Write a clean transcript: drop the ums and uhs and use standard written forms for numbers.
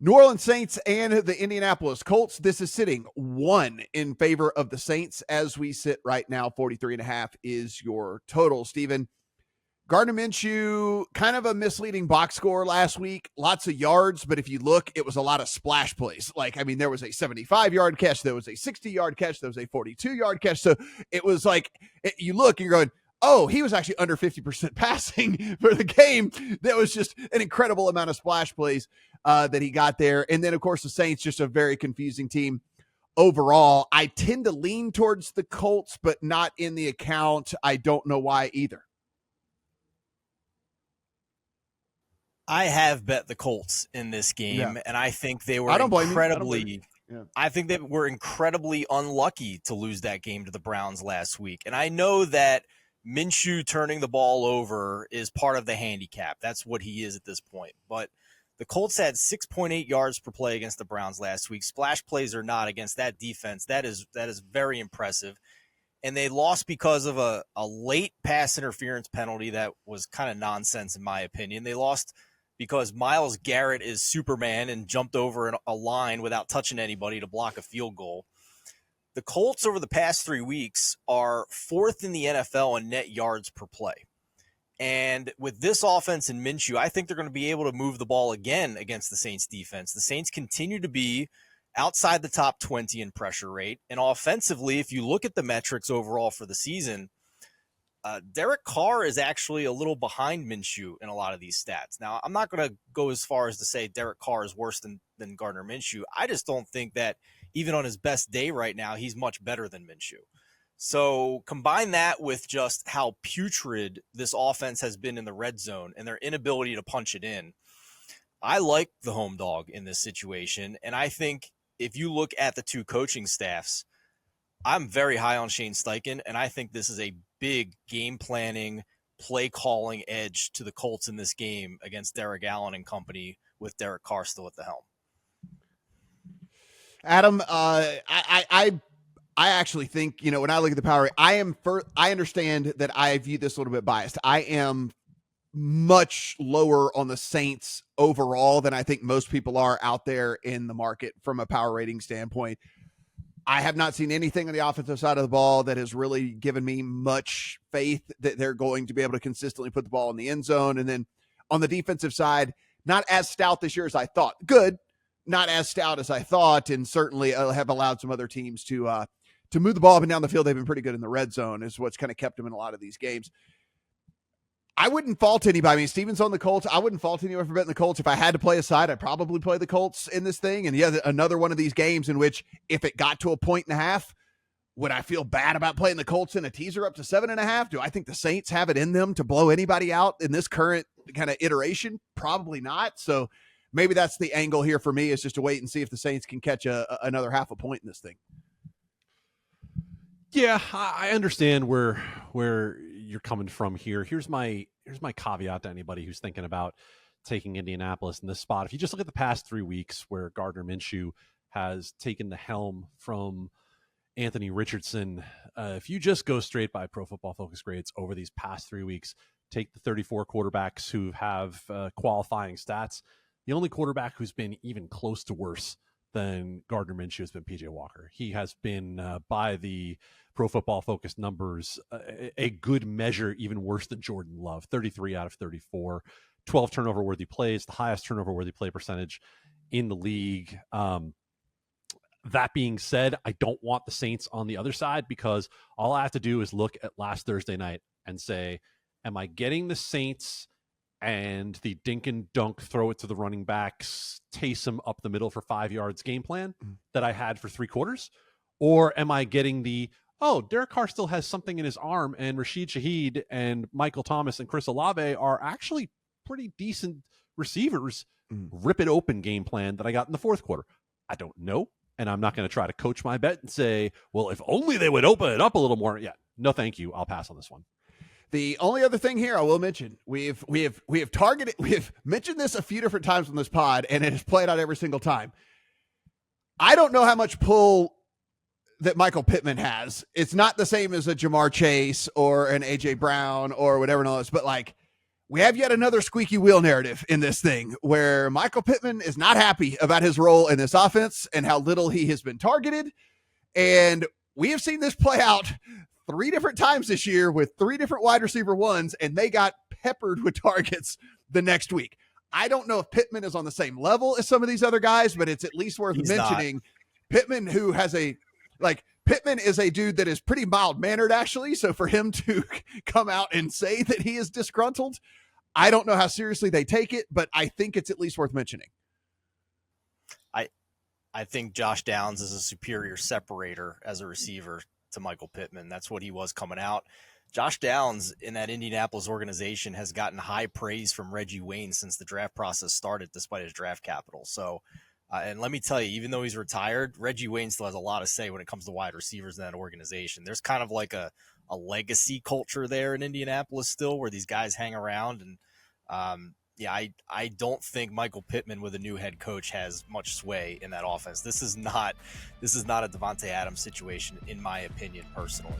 New Orleans Saints and the Indianapolis Colts. This is sitting 1 in favor of the Saints as we sit right now. 43.5 is your total, Steven. Gardner Minshew, kind of a misleading box score last week. Lots of yards, but if you look, it was a lot of splash plays. There was a 75-yard catch. There was a 60-yard catch. There was a 42-yard catch. So it was you look and you're going, oh, he was actually under 50% passing for the game. That was just an incredible amount of splash plays that he got there. And then, of course, the Saints, just a very confusing team overall. I tend to lean towards the Colts, but not in the account. I don't know why either. I have bet the Colts in this game, and I think they were I think they were incredibly unlucky to lose that game to the Browns last week. And I know that Minshew turning the ball over is part of the handicap. That's what he is at this point. But the Colts had 6.8 yards per play against the Browns last week. Splash plays or not against that defense, that is very impressive. And they lost because of a late pass interference penalty that was kind of nonsense in my opinion. They lost because Myles Garrett is Superman and jumped over a line without touching anybody to block a field goal. The Colts over the past 3 weeks are 4th in the NFL in net yards per play. And with this offense and Minshew, I think they're going to be able to move the ball again against the Saints defense. The Saints continue to be outside the top 20 in pressure rate. And offensively, if you look at the metrics overall for the season, Derek Carr is actually a little behind Minshew in a lot of these stats. Now, I'm not going to go as far as to say Derek Carr is worse than Gardner Minshew. I just don't think that even on his best day right now, he's much better than Minshew. So combine that with just how putrid this offense has been in the red zone and their inability to punch it in. I like the home dog in this situation. And I think if you look at the two coaching staffs, I'm very high on Shane Steichen, and I think this is a big game planning, play calling edge to the Colts in this game against Derek Allen and company with Derek Carr still at the helm. Adam, I actually think, when I look at the power, I understand that I view this a little bit biased. I am much lower on the Saints overall than I think most people are out there in the market from a power rating standpoint. I have not seen anything on the offensive side of the ball that has really given me much faith that they're going to be able to consistently put the ball in the end zone. And then on the defensive side, not as stout this year as I thought. Good, not as stout as I thought, and certainly have allowed some other teams to move the ball up and down the field. They've been pretty good in the red zone is what's kind of kept them in a lot of these games. I wouldn't fault anybody. I mean, Steven's on the Colts. I wouldn't fault anyone for betting the Colts. If I had to play a side, I'd probably play the Colts in this thing. And yeah, another one of these games in which if it got to 1.5, would I feel bad about playing the Colts in a teaser up to 7.5? Do I think the Saints have it in them to blow anybody out in this current kind of iteration? Probably not. So maybe that's the angle here for me, is just to wait and see if the Saints can catch another half a point in this thing. Yeah, I understand where you're coming from here. Here's my caveat to anybody who's thinking about taking Indianapolis in this spot. If you just look at the past 3 weeks where Gardner Minshew has taken the helm from Anthony Richardson, if you just go straight by Pro Football Focus grades over these past 3 weeks, take the 34 quarterbacks who have qualifying stats, the only quarterback who's been even close to worse than Gardner Minshew has been PJ Walker. He has been, by the Pro Football Focus numbers, a good measure, even worse than Jordan Love. 33 out of 34, 12 turnover-worthy plays, the highest turnover-worthy play percentage in the league. That being said, I don't want the Saints on the other side, because all I have to do is look at last Thursday night and say, am I getting the Saints and the dink and dunk, throw it to the running backs, Taysom up the middle for 5 yards game plan that I had for 3 quarters? Or am I getting the, Derek Carr still has something in his arm, and Rashid Shaheed and Michael Thomas and Chris Olave are actually pretty decent receivers, rip it open game plan that I got in the fourth quarter? I don't know. And I'm not going to try to coach my bet and say, well, if only they would open it up a little more. Yeah, no, thank you. I'll pass on this one. The only other thing here I will mention, we have mentioned this a few different times on this pod, and it has played out every single time. I don't know how much pull that Michael Pittman has. It's not the same as a Jamar Chase or an AJ Brown or whatever else, but we have yet another squeaky wheel narrative in this thing where Michael Pittman is not happy about his role in this offense and how little he has been targeted. And we have seen this play out 3 different times this year with 3 different wide receiver ones, and they got peppered with targets the next week. I don't know if Pittman is on the same level as some of these other guys, but it's at least worth mentioning. Pittman, who has Pittman is a dude that is pretty mild-mannered, actually. So for him to come out and say that he is disgruntled, I don't know how seriously they take it, but I think it's at least worth mentioning. I think Josh Downs is a superior separator as a receiver to Michael Pittman. That's what he was coming out. Josh Downs in that Indianapolis organization has gotten high praise from Reggie Wayne since the draft process started, despite his draft capital. So, and let me tell you, even though he's retired, Reggie Wayne still has a lot to say when it comes to wide receivers in that organization. There's kind of like a legacy culture there in Indianapolis still, where these guys hang around. And I don't think Michael Pittman with a new head coach has much sway in that offense. This is not a Devontae Adams situation, in my opinion, personally.